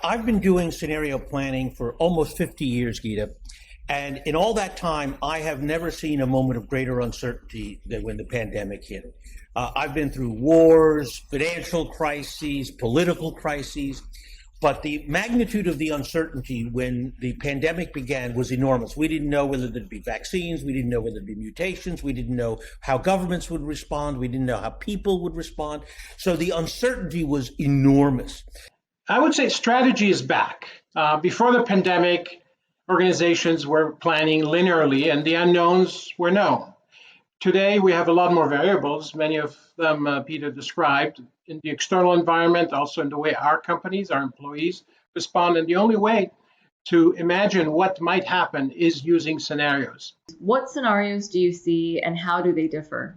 I've been doing scenario planning for almost 50 years, Geeta. And in all that time, I have never seen a moment of greater uncertainty than when the pandemic hit. I've been through wars, financial crises, political crises, but the magnitude of the uncertainty when the pandemic began was enormous. We didn't know whether there'd be vaccines. We didn't know whether there'd be mutations. We didn't know how governments would respond. We didn't know how people would respond. So the uncertainty was enormous. I would say strategy is back. Before the pandemic, organizations were planning linearly and the unknowns were known. Today, we have a lot more variables, many of them Peter described, in the external environment, also in the way our companies, our employees respond. And the only way to imagine what might happen is using scenarios. What scenarios do you see and how do they differ?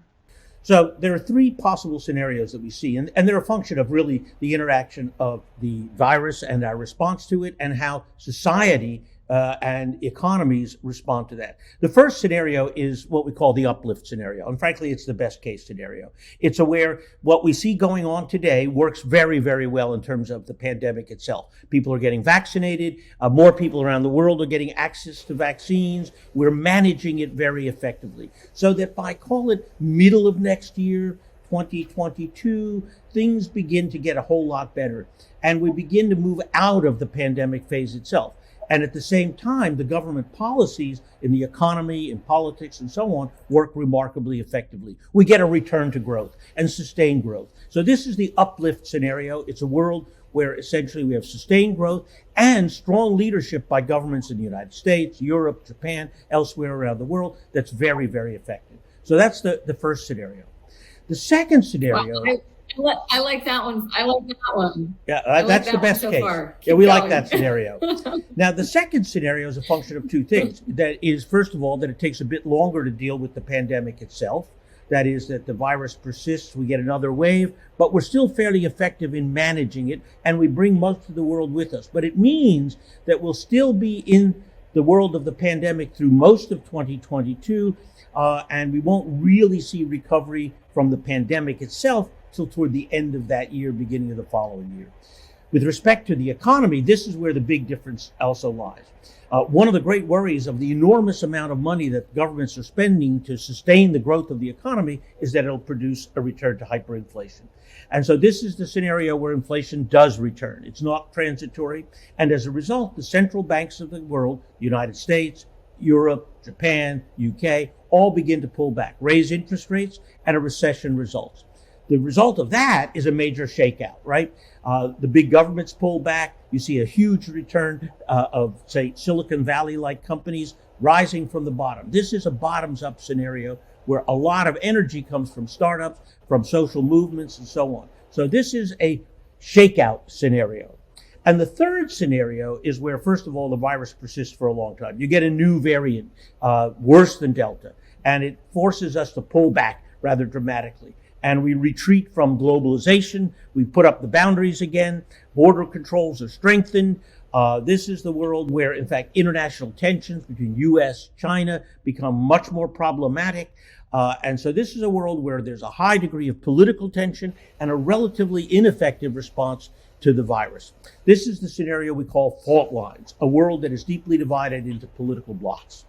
So there are three possible scenarios that we see, and they're a function of really the interaction of the virus and our response to it and how society and economies respond to that. The first scenario is what we call the uplift scenario. And frankly, it's the best case scenario. It's where what we see going on today works very, very well in terms of the pandemic itself. People are getting vaccinated. More people around the world are getting access to vaccines. We're managing it very effectively. So that by, call it, middle of next year, 2022, things begin to get a whole lot better. And we begin to move out of the pandemic phase itself. And at the same time, the government policies in the economy, in politics, and so on work remarkably effectively. We get a return to growth and sustained growth. So this is the uplift scenario. It's a world where essentially we have sustained growth and strong leadership by governments in the United States, Europe, Japan, elsewhere around the world that's very, very effective. So that's the first scenario. The second scenario... Well, I like that one. I like that one. Yeah, that's the best case. Yeah, we like that scenario. Now, the second scenario is a function of two things. That is, first of all, that it takes a bit longer to deal with the pandemic itself. That is, that the virus persists, we get another wave, but we're still fairly effective in managing it, and we bring most of the world with us. But it means that we'll still be in the world of the pandemic through most of 2022, and we won't really see recovery from the pandemic itself till toward the end of that year, beginning of the following year. With respect to the economy, this is where the big difference also lies. One of the great worries of the enormous amount of money that governments are spending to sustain the growth of the economy is that it'll produce a return to hyperinflation. And so this is the scenario where inflation does return. It's not transitory. And as a result, the central banks of the world, the United States, Europe, Japan, UK, all begin to pull back, raise interest rates, and a recession results. The result of that is a major shakeout, right? The big governments pull back. You see a huge return of, say, Silicon Valley-like companies rising from the bottom. This is a bottoms-up scenario where a lot of energy comes from startups, from social movements, and so on. So this is a shakeout scenario. And the third scenario is where, first of all, the virus persists for a long time. You get a new variant, worse than Delta, and it forces us to pull back rather dramatically. And we retreat from globalization. We put up the boundaries again. Border controls are strengthened. This is the world where, in fact, international tensions between U.S., China become much more problematic. And so this is a world where there's a high degree of political tension and a relatively ineffective response to the virus. This is the scenario we call fault lines, a world that is deeply divided into political blocs.